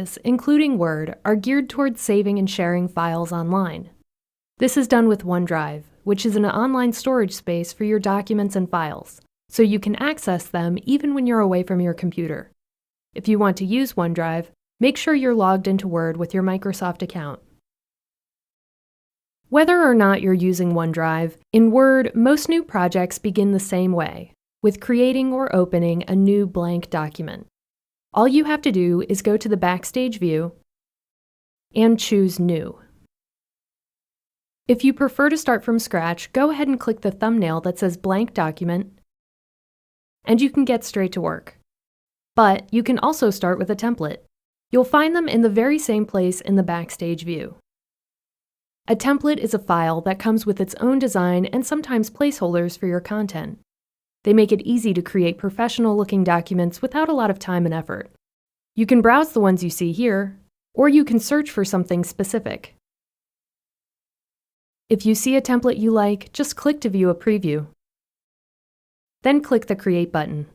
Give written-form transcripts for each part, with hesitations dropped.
Office, including Word, are geared towards saving and sharing files online. This is done with OneDrive, which is an online storage space for your documents and files, so you can access them even when you're away from your computer. If you want to use OneDrive, make sure you're logged into Word with your Microsoft account. Whether or not you're using OneDrive, in Word, most new projects begin the same way, with creating or opening a new blank document. All you have to do is go to the Backstage view and choose New. If you prefer to start from scratch, go ahead and click the thumbnail that says Blank Document, and you can get straight to work. But you can also start with a template. You'll find them in the very same place in the Backstage view. A template is a file that comes with its own design and sometimes placeholders for your content. They make it easy to create professional-looking documents without a lot of time and effort. You can browse the ones you see here, or you can search for something specific. If you see a template you like, just click to view a preview. Then click the Create button.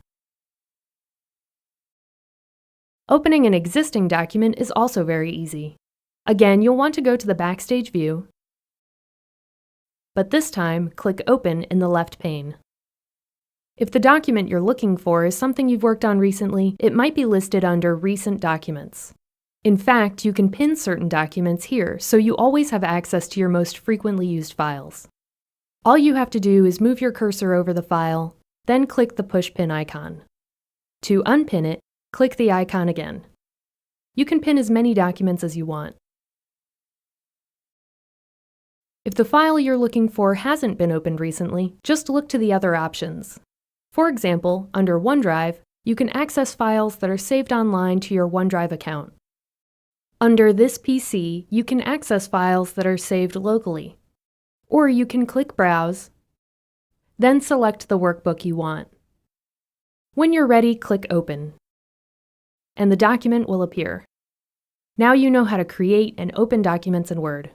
Opening an existing document is also very easy. Again, you'll want to go to the Backstage view, but this time, click Open in the left pane. If the document you're looking for is something you've worked on recently, it might be listed under Recent Documents. In fact, you can pin certain documents here, so you always have access to your most frequently used files. All you have to do is move your cursor over the file, then click the Push Pin icon. To unpin it, click the icon again. You can pin as many documents as you want. If the file you're looking for hasn't been opened recently, just look to the other options. For example, under OneDrive, you can access files that are saved online to your OneDrive account. Under This PC, you can access files that are saved locally. Or you can click Browse, then select the workbook you want. When you're ready, click Open, and the document will appear. Now you know how to create and open documents in Word.